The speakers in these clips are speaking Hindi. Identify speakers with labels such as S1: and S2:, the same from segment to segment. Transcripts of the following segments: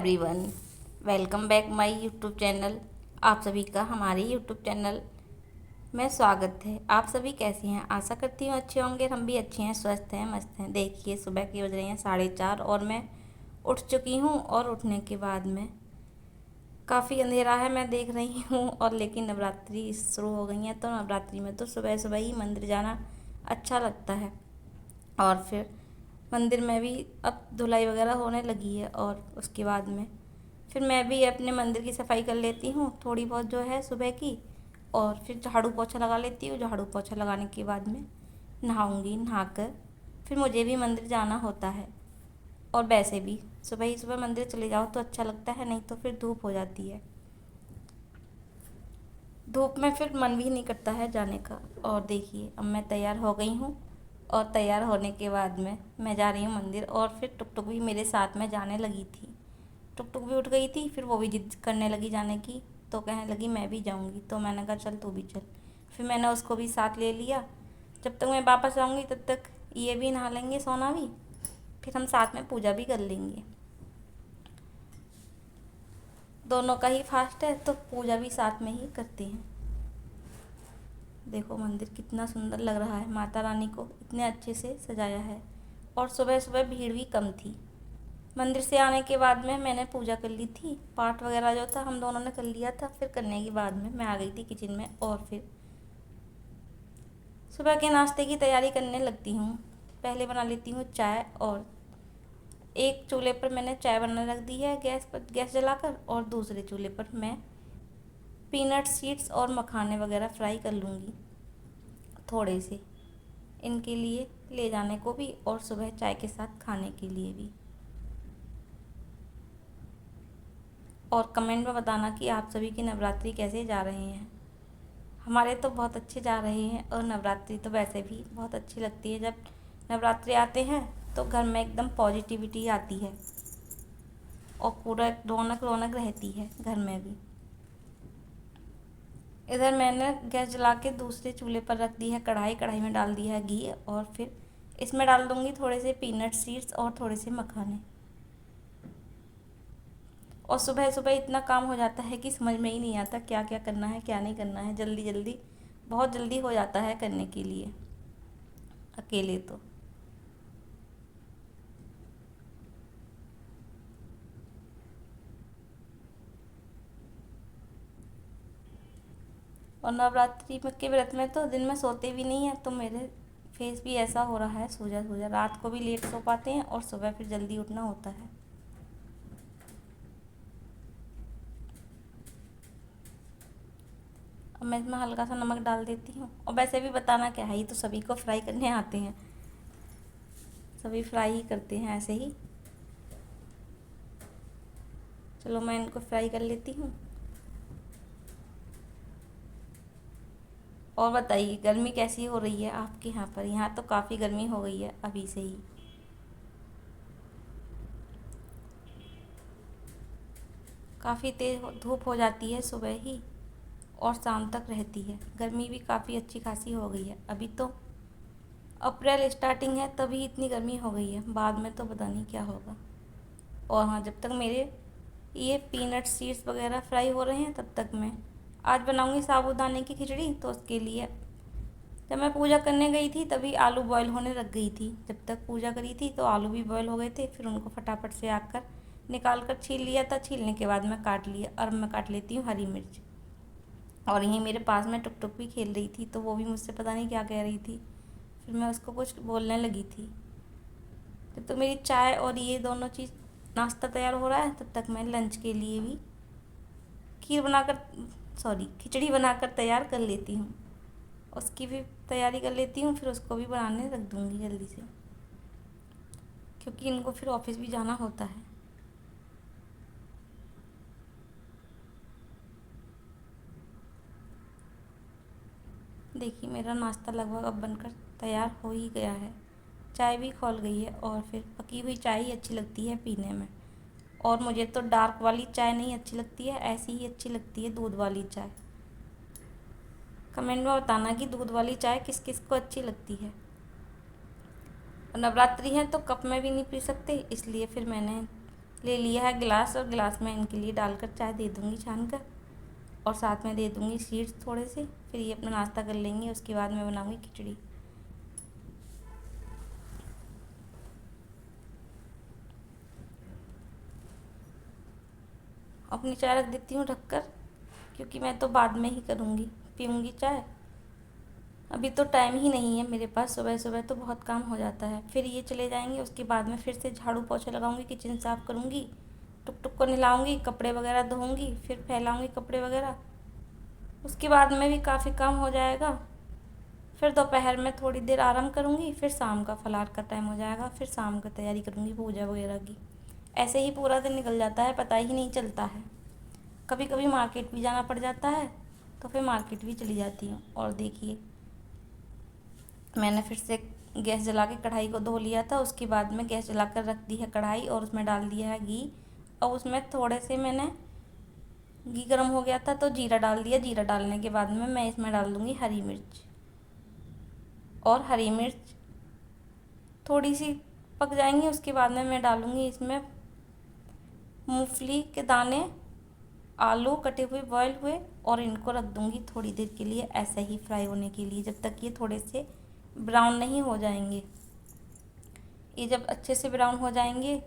S1: Everyone, welcome back my YouTube channel. आप सभी का हमारे यूट्यूब चैनल में स्वागत है। आप सभी कैसे हैं? आशा करती हूँ अच्छे होंगे। हम भी अच्छे हैं, स्वस्थ हैं, मस्त हैं। देखिए, सुबह की बज रही हैं 4:30 और मैं उठ चुकी हूँ। और उठने के बाद में काफ़ी अंधेरा है, मैं देख रही हूँ। और लेकिन नवरात्रि शुरू हो गई है, तो नवरात्रि में तो सुबह सुबह ही मंदिर जाना अच्छा लगता है। और फिर मंदिर में भी अब धुलाई वगैरह होने लगी है, और उसके बाद में फिर मैं भी अपने मंदिर की सफाई कर लेती हूँ थोड़ी बहुत जो है सुबह की। और फिर झाड़ू पोछा लगा लेती हूँ। झाड़ू पोछा लगाने के बाद में नहाऊंगी। नहाकर फिर मुझे भी मंदिर जाना होता है। और वैसे भी सुबह ही सुबह मंदिर चले जाओ तो अच्छा लगता है, नहीं तो फिर धूप हो जाती है। धूप में फिर मन भी नहीं करता है जाने का। और देखिए, अब मैं तैयार हो गई हूँ। और तैयार होने के बाद में मैं जा रही हूँ मंदिर। और फिर टुक टुक भी मेरे साथ में जाने लगी थी। टुक टुक भी उठ गई थी, फिर वो भी जिद करने लगी जाने की। तो कहने लगी मैं भी जाऊँगी। तो मैंने कहा चल तू भी चल। फिर मैंने उसको भी साथ ले लिया। जब तक मैं वापस आऊँगी तब तक ये भी नहा लेंगे, सोना भी। फिर हम साथ में पूजा भी कर लेंगे। दोनों का ही फास्ट है, तो पूजा भी साथ में ही करते हैं। देखो मंदिर कितना सुंदर लग रहा है। माता रानी को इतने अच्छे से सजाया है। और सुबह सुबह भीड़ भी कम थी। मंदिर से आने के बाद में मैंने पूजा कर ली थी। पाठ वगैरह जो था हम दोनों ने कर लिया था। फिर करने के बाद में मैं आ गई थी किचन में। और फिर सुबह के नाश्ते की तैयारी करने लगती हूँ। पहले बना लेती हूँ चाय। और एक चूल्हे पर मैंने चाय बनाने रख दी है, गैस जलाकर। और दूसरे चूल्हे पर मैं पीनट सीड्स और मखाने वगैरह फ्राई कर लूँगी थोड़े से, इनके लिए ले जाने को भी और सुबह चाय के साथ खाने के लिए भी। और कमेंट में बताना कि आप सभी की नवरात्रि कैसे जा रहे हैं। हमारे तो बहुत अच्छे जा रहे हैं। और नवरात्रि तो वैसे भी बहुत अच्छी लगती है। जब नवरात्रि आते हैं तो घर में एकदम पॉजिटिविटी आती है। और पूरा रौनक रौनक रहती है घर में भी। इधर मैंने गैस जला के दूसरे चूल्हे पर रख दी है कढ़ाई। कढ़ाई में डाल दिया है घी। और फिर इसमें डाल दूँगी थोड़े से पीनट सीड्स और थोड़े से मखाने। और सुबह सुबह इतना काम हो जाता है कि समझ में ही नहीं आता क्या क्या करना है, क्या नहीं करना है। जल्दी जल्दी, बहुत जल्दी हो जाता है करने के लिए अकेले तो। और नवरात्रि में के व्रत में तो दिन में सोते भी नहीं है, तो मेरे फेस भी ऐसा हो रहा है सूजा सूजा। रात को भी लेट सो पाते हैं और सुबह फिर जल्दी उठना होता है। अब मैं इसमें हल्का सा नमक डाल देती हूँ। और वैसे भी बताना क्या है, ये तो सभी को फ्राई करने आते हैं। सभी फ्राई ही करते हैं ऐसे ही। चलो मैं इनको फ्राई कर लेती हूँ। और बताइए गर्मी कैसी हो रही है आपके यहाँ पर? यहाँ तो काफ़ी गर्मी हो गई है अभी से ही। काफ़ी तेज़ धूप हो जाती है सुबह ही। और शाम तक रहती है। गर्मी भी काफ़ी अच्छी खासी हो गई है। अभी तो अप्रैल स्टार्टिंग है, तभी इतनी गर्मी हो गई है। बाद में तो पता नहीं क्या होगा। और हाँ, जब तक मेरे ये पीनट सीड्स वगैरह फ्राई हो रहे हैं तब तक मैं आज बनाऊंगी साबूदाने की खिचड़ी। तो उसके लिए जब मैं पूजा करने गई थी तभी आलू बॉईल होने रख गई थी। जब तक पूजा करी थी तो आलू भी बॉईल हो गए थे। फिर उनको फटाफट से आकर निकाल कर छील लिया था। छीलने के बाद मैं काट लिया। और मैं काट लेती हूँ हरी मिर्च। और यहीं मेरे पास में टुक टुक भी खेल रही थी, तो वो भी मुझसे पता नहीं क्या कह रही थी। फिर मैं उसको कुछ बोलने लगी थी। जब तक मेरी चाय और ये दोनों चीज़ नाश्ता तैयार हो रहा है तब तक मैं लंच के लिए भी खिचड़ी बनाकर तैयार कर लेती हूँ। उसकी भी तैयारी कर लेती हूँ, फिर उसको भी बनाने रख दूँगी जल्दी से, क्योंकि इनको फिर ऑफिस भी जाना होता है। देखिए मेरा नाश्ता लगभग अब बनकर तैयार हो ही गया है। चाय भी खौल गई है। और फिर पकी हुई चाय ही अच्छी लगती है पीने में। और मुझे तो डार्क वाली चाय नहीं अच्छी लगती है, ऐसी ही अच्छी लगती है दूध वाली चाय। कमेंट में बताना कि दूध वाली चाय किस किस को अच्छी लगती है। और नवरात्रि है तो कप में भी नहीं पी सकते, इसलिए फिर मैंने ले लिया है गिलास, और गिलास में इनके लिए डालकर चाय दे दूँगी छान कर, और साथ में दे दूँगी सीड्स थोड़े से। फिर ये अपना नाश्ता कर लेंगे। उसके बाद मैं बनाऊँगी खिचड़ी। अपनी चाय रख देती हूँ ढककर, क्योंकि मैं तो बाद में ही करूँगी, पीऊँगी चाय। अभी तो टाइम ही नहीं है मेरे पास, सुबह सुबह तो बहुत काम हो जाता है। फिर ये चले जाएंगे, उसके बाद में फिर से झाड़ू पोछा लगाऊंगी, किचन साफ़ करूँगी, टुक टुक को नहलाऊँगी, कपड़े वगैरह धोऊँगी, फिर फैलाऊँगी कपड़े वगैरह। उसके बाद में भी काफ़ी काम हो जाएगा। फिर दोपहर में थोड़ी देर आराम करूँगी, फिर शाम का फलाहार का टाइम हो जाएगा, फिर शाम का तैयारी करूँगी पूजा वगैरह की। ऐसे ही पूरा दिन निकल जाता है, पता ही नहीं चलता है। कभी कभी मार्केट भी जाना पड़ जाता है, तो फिर मार्केट भी चली जाती हूँ। और देखिए, मैंने फिर से गैस जला के कढ़ाई को धो लिया था। उसके बाद में गैस जला कर रख दी है कढ़ाई, और उसमें डाल दिया है घी। और उसमें थोड़े से मैंने घी गर्म हो गया था तो जीरा डाल दिया। जीरा डालने के बाद में मैं इसमें डाल दूँगी हरी मिर्च, और हरी मिर्च थोड़ी सी पक जाएंगी। उसके बाद में मैं डालूँगी इसमें मूंगफली के दाने, आलू कटे हुए बॉयल हुए, और इनको रख दूँगी थोड़ी देर के लिए ऐसे ही फ्राई होने के लिए, जब तक ये थोड़े से ब्राउन नहीं हो जाएंगे। ये जब अच्छे से ब्राउन हो जाएंगे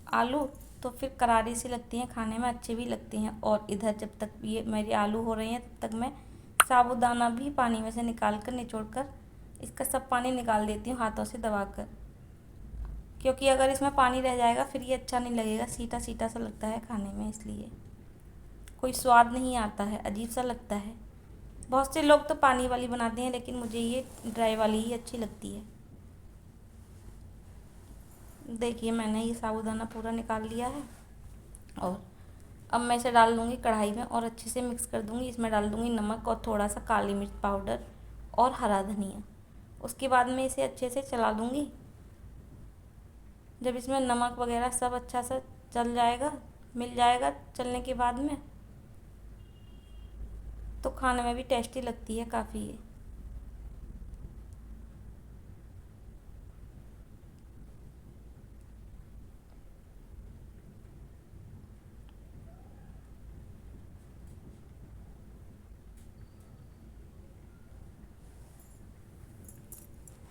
S1: आलू, तो फिर करारी सी लगती हैं खाने में, अच्छे भी लगते हैं। और इधर जब तक ये मेरे आलू हो रहे हैं, तब तक मैं साबूदाना भी पानी में से निकाल कर, निचोड़ कर इसका सब पानी निकाल देती हूँ हाथों से दबाकर, क्योंकि अगर इसमें पानी रह जाएगा फिर ये अच्छा नहीं लगेगा, सीटा सीटा सा लगता है खाने में, इसलिए कोई स्वाद नहीं आता है, अजीब सा लगता है। बहुत से लोग तो पानी वाली बनाते हैं, लेकिन मुझे ये ड्राई वाली ही अच्छी लगती है। देखिए, मैंने ये साबूदाना पूरा निकाल लिया है, और अब मैं इसे डाल दूँगी कढ़ाई में और अच्छे से मिक्स कर दूँगी। इसमें डाल दूँगी नमक और थोड़ा सा काली मिर्च पाउडर और हरा धनिया। उसके बाद में इसे अच्छे से चला दूँगी। जब इसमें नमक वगैरह सब अच्छा सा चल जाएगा, मिल जाएगा चलने के बाद में, तो खाने में भी टेस्टी लगती है काफ़ी ये।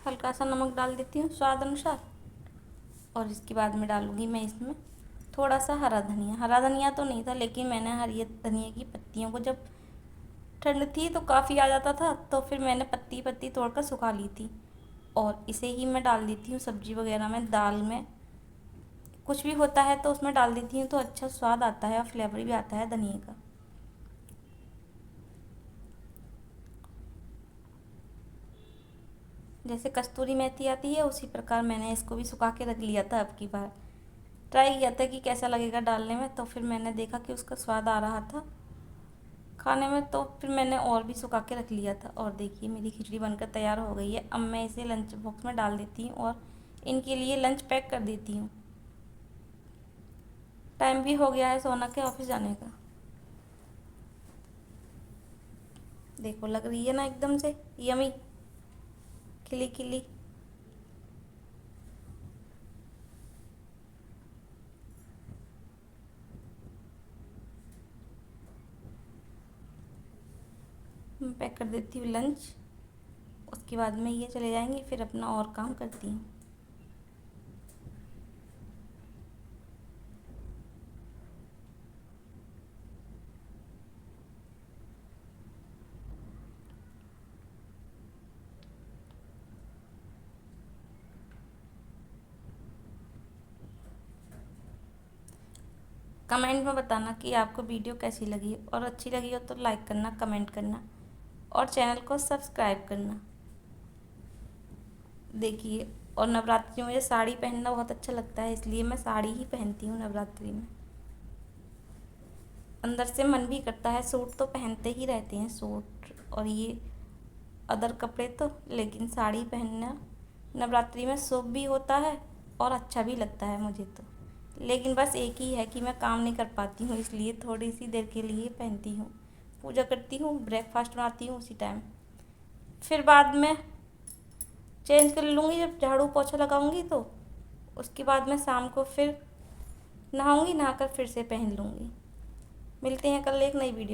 S1: हल्का सा नमक डाल देती हूँ स्वाद अनुसार, और इसके बाद में डालूँगी मैं इसमें थोड़ा सा हरा धनिया। हरा धनिया तो नहीं था, लेकिन मैंने हरी धनिया की पत्तियों को, जब ठंड थी तो काफ़ी आ जाता था, तो फिर मैंने पत्ती पत्ती तोड़कर सुखा ली थी, और इसे ही मैं डाल देती हूँ सब्जी वगैरह में, दाल में, कुछ भी होता है तो उसमें डाल देती हूँ, तो अच्छा स्वाद आता है और फ्लेवर भी आता है धनिया का। जैसे कस्तूरी मेथी आती है, उसी प्रकार मैंने इसको भी सुखा के रख लिया था। अब की बार ट्राई किया था कि कैसा लगेगा डालने में, तो फिर मैंने देखा कि उसका स्वाद आ रहा था खाने में, तो फिर मैंने और भी सुखा के रख लिया था। और देखिए, मेरी खिचड़ी बनकर तैयार हो गई है। अब मैं इसे लंच बॉक्स में डाल देती हूँ और इनके लिए लंच पैक कर देती हूँ। टाइम भी हो गया है सोना के ऑफिस जाने का। देखो, लग रही है ना एकदम से यमी, खिली खिली। मैं पैक कर देती हूँ लंच। उसके बाद में ये चले जाएंगे, फिर अपना और काम करती हूँ। कमेंट में बताना कि आपको वीडियो कैसी लगी, और अच्छी लगी हो तो लाइक करना, कमेंट करना, और चैनल को सब्सक्राइब करना। देखिए, और नवरात्रि में मुझे साड़ी पहनना बहुत अच्छा लगता है, इसलिए मैं साड़ी ही पहनती हूँ नवरात्रि में। अंदर से मन भी करता है, सूट तो पहनते ही रहते हैं, सूट और ये अदर कपड़े तो, लेकिन साड़ी पहनना नवरात्रि में शुभ भी होता है और अच्छा भी लगता है मुझे तो। लेकिन बस एक ही है कि मैं काम नहीं कर पाती हूँ, इसलिए थोड़ी सी देर के लिए पहनती हूँ। पूजा करती हूँ, ब्रेकफास्ट बनाती हूँ उसी टाइम, फिर बाद में चेंज कर लूँगी जब झाड़ू पोछा लगाऊँगी, तो उसके बाद में शाम को फिर नहाऊंगी, नहाकर फिर से पहन लूँगी। मिलते हैं कल एक नई वीडियो।